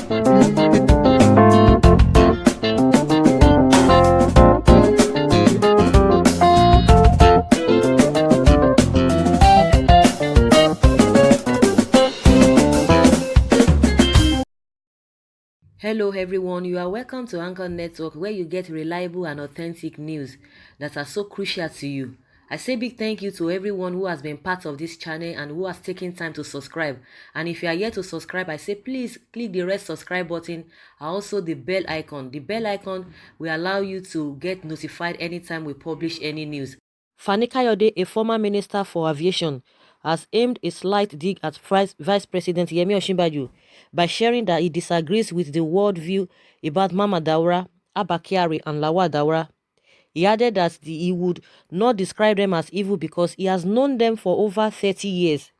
Hello, everyone. You are welcome to Anchor Network, where you get reliable and authentic news that are so crucial to you. I say big thank you to everyone who has been part of this channel and who has taken time to subscribe. And if you are yet to subscribe, I say please click the red subscribe button and also the bell icon. The bell icon will allow you to get notified anytime we publish any news. Fani Kayode, a former minister for aviation, has aimed a slight dig at Vice President Yemi Osinbajo by sharing that he disagrees with the worldview about Mama Daura, Abba Kyari, and Lawa Daura. He added that he would not describe them as evil because he has known them for over 30 years.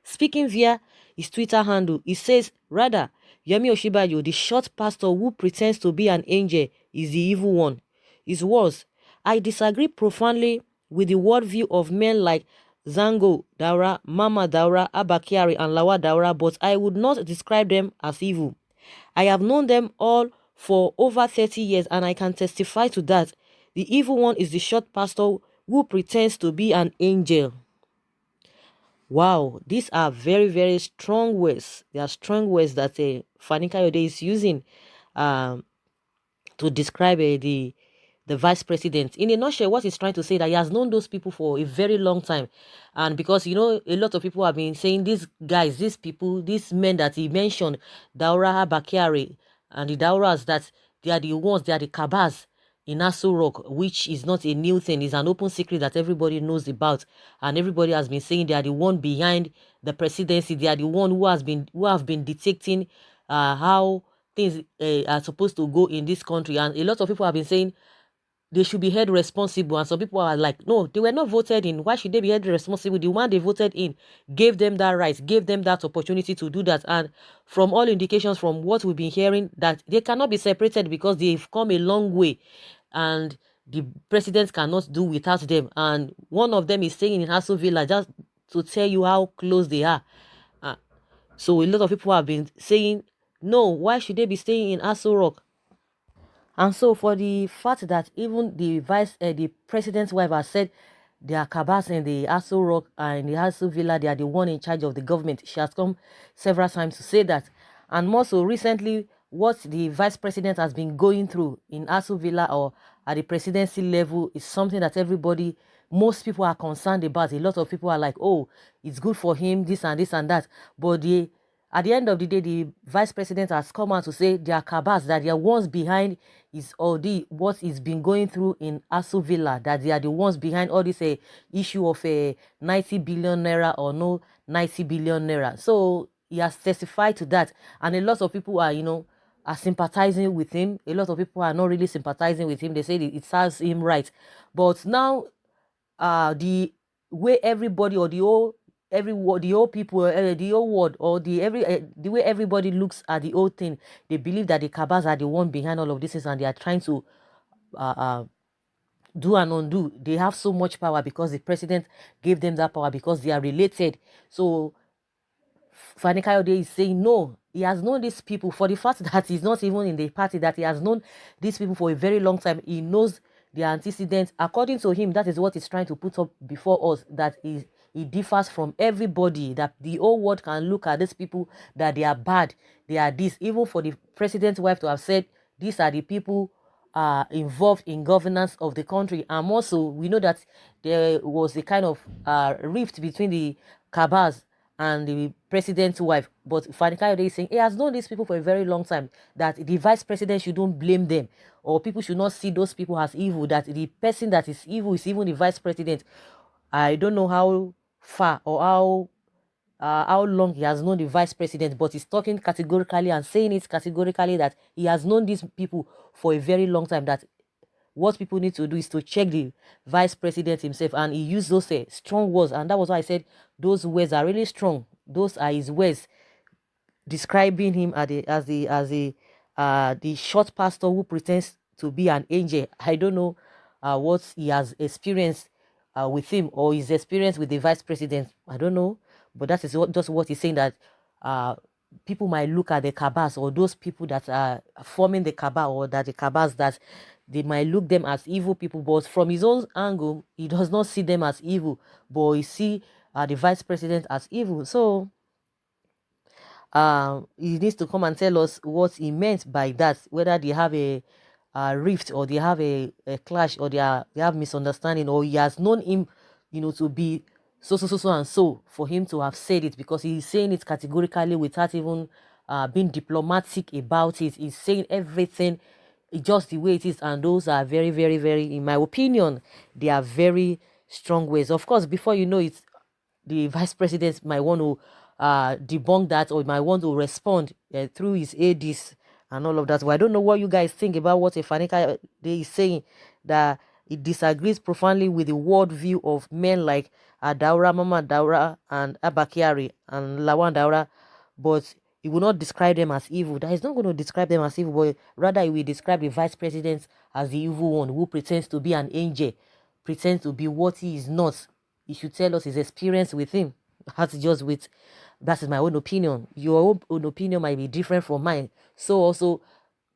Speaking via his Twitter handle, he says, rather, Yemi Osinbajo, the short pastor who pretends to be an angel, is the evil one. His words, I disagree profoundly with the worldview of men like Zango Daura, Mama Daura, Abba Kyari, and Lawa Daura, but I would not describe them as evil. I have known them all for over 30 years and I can testify to that. The evil one is the short pastor who pretends to be an angel. Wow, these are very, very strong words. They are strong words that Fani Kayode is using um, to describe the vice president. In a nutshell, what he's trying to say that he has known those people for a very long time. And because, you know, a lot of people have been saying these guys, these people, these men that he mentioned, Daura Bakari and the Dauras, that they are the ones, they are the Kaabas in Aso Rock, which is not a new thing. It's an open secret that everybody knows about. And everybody has been saying they are the one behind the presidency. They are the one who have been detecting how things are supposed to go in this country. And a lot of people have been saying they should be held responsible, and some people are like, no, they were not voted in, why should they be held responsible? The one they voted in gave them that right, gave them that opportunity to do that. And from all indications, from what we've been hearing, that they cannot be separated because they've come a long way and the president cannot do without them. And one of them is staying in Hassel Villa, just to tell you how close they are. uh, so a lot of people have been saying, no, why should they be staying in Aso Rock? And so for the fact that even the president's wife has said they are Kaabas in the Aso Rock and the Aso Villa, they are the one in charge of the government. She has come several times to say that. And more so recently, what the vice president has been going through in Aso Villa or at the presidency level is something that most people are concerned about. A lot of people are like, oh, it's good for him, this and this and that. But at the end of the day, the vice president has come out to say they are Kaabas, that they are ones behind is all what is been going through in Aso Villa, that they are the ones behind all this issue of a 90 billion naira or no 90 billion naira. So he has testified to that, and a lot of people are, are sympathizing with him. A lot of people are not really sympathizing with him. They say it serves him right, but now the way everybody or the whole people, the whole world, or the way everybody looks at the whole thing, they believe that the Kabas are the one behind all of this, and they are trying to uh, uh, do and undo. They have so much power because the president gave them that power because they are related. So Fani Kayode is saying no. He has known these people for the fact that he's not even in the party, that he has known these people for a very long time. He knows their antecedents. According to him, that is what he's trying to put up before us, that he differs from everybody, that the whole world can look at these people, that they are bad, they are this. Even for the president's wife to have said, these are the people involved in governance of the country. And also, we know that there was a kind of rift between the Kabas and the president's wife. But Fani Kayode is saying he has known these people for a very long time, that the vice president shouldn't blame them, or people should not see those people as evil, that the person that is evil is even the vice president. I don't know how far or how long he has known the vice president, but he's talking categorically and saying it categorically that he has known these people for a very long time, that what people need to do is to check the vice president himself. And he used those strong words, and that was why I said those words are really strong. Those are his words describing him as the short pastor who pretends to be an angel. I don't know what he has experienced with him, or his experience with the vice president. I don't know, but that is just what he's saying, that people might look at the Kaabas, or those people that are forming the Kaaba, or that the Kaabas, that they might look them as evil people, but from his own angle, he does not see them as evil, but he see the vice president as evil. So he needs to come and tell us what he meant by that, whether they have a rift, or they have a clash, or they have misunderstanding, or he has known him, to be so and so, for him to have said it, because he's saying it categorically without even being diplomatic about it. He's saying everything just the way it is, and those are very, very, very, in my opinion, they are very strong ways. Of course, before you know it, the vice president might want to debunk that, or might want to respond through his ADs and all of that. Well, I don't know what you guys think about what Fani Kayode is saying, that it disagrees profoundly with the worldview of men like Daura, Mama Daura, and Abakari and Lawan Daura, but he will not describe them as evil. That is not going to describe them as evil, but rather he will describe the vice president as the evil one who pretends to be an angel, pretends to be what he is not. He should tell us his experience with him. That is my own opinion. Your own opinion might be different from mine. So also,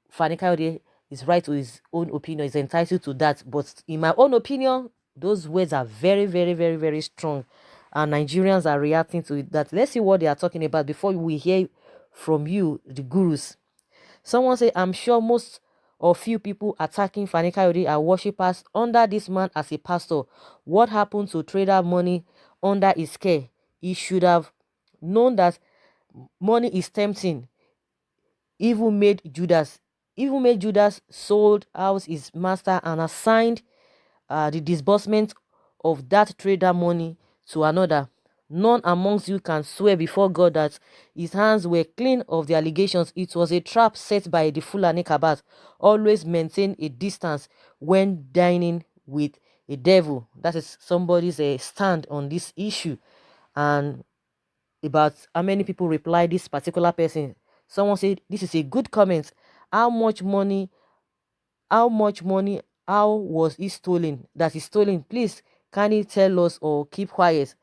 Fani Kayode is right to his own opinion, is entitled to that. But in my own opinion, those words are very, very, very, very strong. And Nigerians are reacting to it. That, let's see what they are talking about before we hear from you, the gurus. Someone say, I'm sure most or few people attacking Fani Kayode are worshippers under this man as a pastor. What happened to trader money under his care? He should have known that money is tempting. Even made Judas sold out his master and assigned the disbursement of that trader money to another. None amongst you can swear before God that his hands were clean of the allegations. It was a trap set by the Fulani Kaabas. Always maintain a distance when dining with a devil. That is somebody's stand on this issue. And about how many people reply this particular person. Someone said, this is a good comment. How much money, how was he stolen? That is stolen. Please, can you tell us or keep quiet?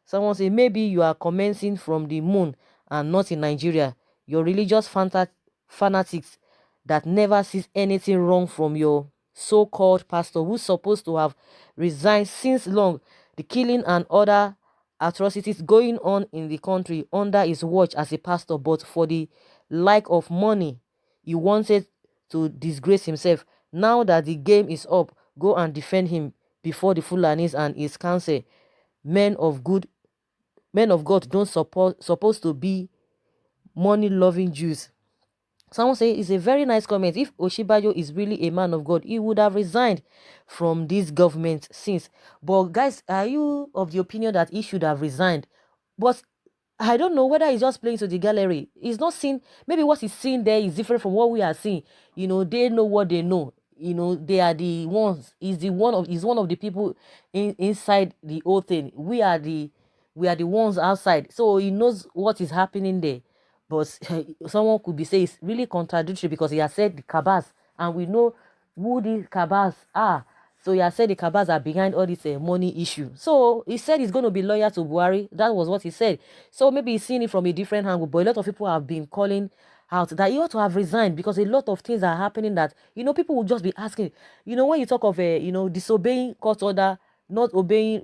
Someone say, maybe you are commenting from the moon and not in Nigeria. Your religious fanatics that never sees anything wrong from your so-called pastor who's supposed to have resigned since long. The killing and other atrocities going on in the country under his watch as a pastor, but for the like of money, he wanted to disgrace himself. Now that the game is up, go and defend him before the Fulanis and his council. Men of God don't supposed to be money-loving Jews. Someone say it's a very nice comment. If Osinbajo is really a man of God, he would have resigned from this government since. But guys, are you of the opinion that he should have resigned? But I don't know whether he's just playing to the gallery. He's not seeing, maybe what he's seeing there is different from what we are seeing. They know what they know. They are the ones. He's one of the people inside the whole thing. We are the ones outside. So he knows what is happening there. But someone could be saying it's really contradictory, because he has said the Kaabas, and we know who the Kaabas are. So he has said the Kaabas are behind all this money issue. So he said he's going to be loyal to Buhari. That was what he said. So maybe he's seeing it from a different angle. But a lot of people have been calling out that he ought to have resigned, because a lot of things are happening that, people will just be asking. When you talk of, disobeying court order, not obeying,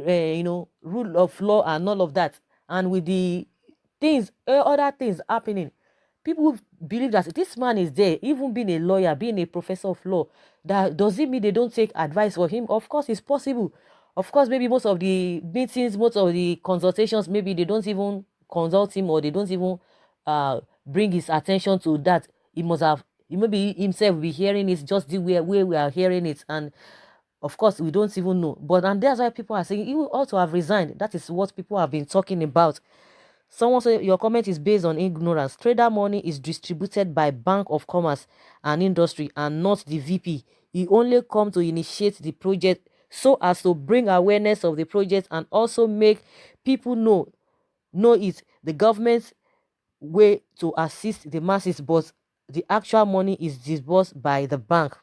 rule of law and all of that, and with the other things happening, people believe that this man is there, even being a lawyer, being a professor of law. That does it mean they don't take advice for him? Of course, it's possible. Of course, maybe most of the meetings, most of the consultations, maybe they don't even consult him, or they don't even bring his attention to that. He must have, maybe himself be hearing it just the way we are hearing it, and of course we don't even know. But and that's why people are saying he will also have resigned. That is what people have been talking about. Someone said your comment is based on ignorance. Trader money is distributed by Bank of Commerce and Industry and not the VP. He only come to initiate the project so as to bring awareness of the project and also make people know it. The government's way to assist the masses, but the actual money is disbursed by the bank.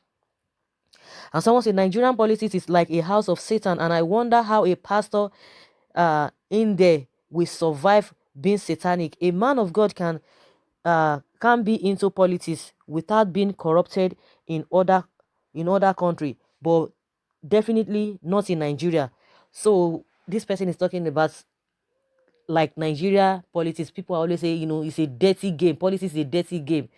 And someone said Nigerian politics is like a house of Satan, and I wonder how a pastor in there will survive being satanic. A man of God can can't be into politics without being corrupted in other country, but definitely not in Nigeria. So this person is talking about like Nigeria politics. People always say, it's a dirty game. Politics is a dirty game.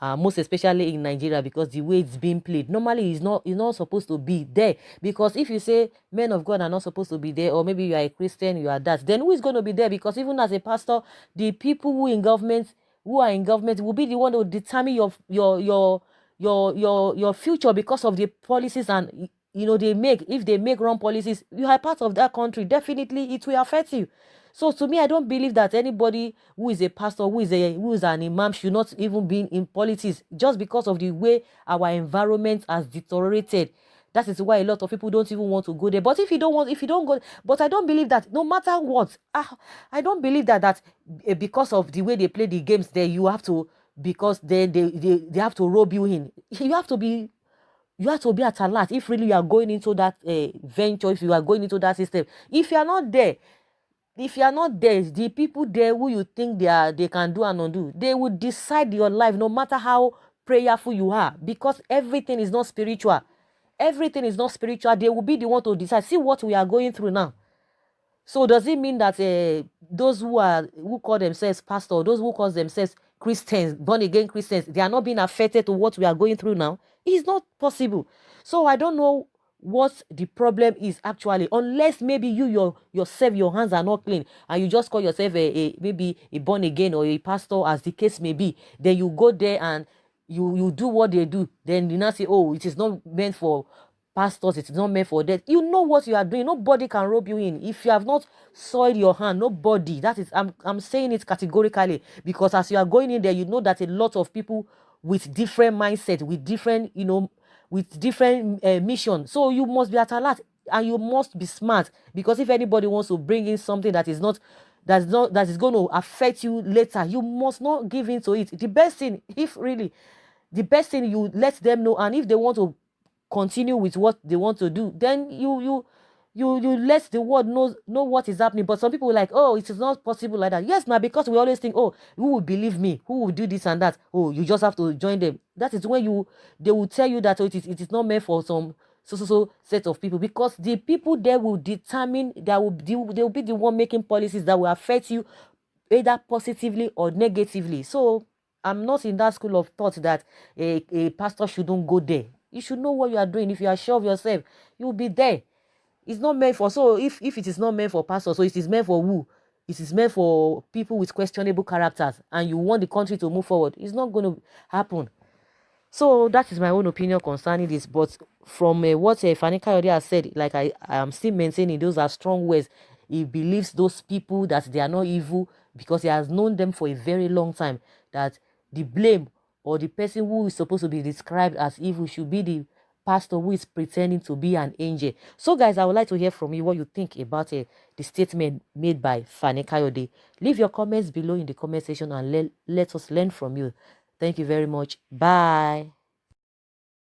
Most especially in Nigeria, because the way it's being played normally is not supposed to be there. Because if you say men of God are not supposed to be there, or maybe you are a Christian, you are that, then who is going to be there? Because even as a pastor, the people who are in government will be the one who determine your future, because of the policies and they make. If they make wrong policies, you are part of that country, definitely it will affect you. So to me, I don't believe that anybody who is a pastor, who is an imam, should not even be in politics, just because of the way our environment has deteriorated. That is why a lot of people don't even want to go there. But if you don't go, but I don't believe that no matter what, I don't believe that because of the way they play the games there, you have to, because they have to rope you in. You have to be at alert if really you are going into that venture, if you are going into that system. If you are not there, the people there who you think they can do and undo, they will decide your life, no matter how prayerful you are, because everything is not spiritual. Everything is not spiritual. They will be the one to decide. See what we are going through now. So does it mean that those who call themselves pastor, those who call themselves Christians, born again Christians, they are not being affected to what we are going through now? It's not possible. So I don't know what the problem is actually, unless maybe yourself, your hands are not clean, and you just call yourself maybe a born again or a pastor, as the case may be. Then you go there and you do what they do. Then you now say, oh, it is not meant for pastors, it is not meant for that. You know what you are doing. Nobody can rope you in. If you have not soiled your hand, nobody. That is, I'm saying it categorically, because as you are going in there, you know that a lot of people with different mindset, with different mission. So you must be at alert, and you must be smart, because if anybody wants to bring in something that is going to affect you later, you must not give in to it. The best thing, you let them know, and if they want to continue with what they want to do, then you let the world know what is happening. But some people like, oh, it is not possible like that. Yes, now, because we always think, oh, who will believe me, who will do this and that, oh, you just have to join them. That is when they will tell you that, oh, it is not meant for some so set of people, because the people there will determine, they will be the one making policies that will affect you either positively or negatively. So I'm not in that school of thought that a pastor shouldn't go there. You should know what you are doing. If you are sure of yourself, you'll be there. It's not meant for, so if it is not meant for pastors, so it is meant for who? It is meant for people with questionable characters, and you want the country to move forward. It's not going to happen. So that is my own opinion concerning this. But from what Fani Kayode has said, like I am still maintaining, those are strong words. He believes those people that they are not evil, because he has known them for a very long time. That the blame, or the person who is supposed to be described as evil, should be the pastor who is pretending to be an angel. So guys, I would like to hear from you what you think about the statement made by Fani Kayode. Leave your comments below in the comment section, and let us learn from you. Thank you very much. Bye.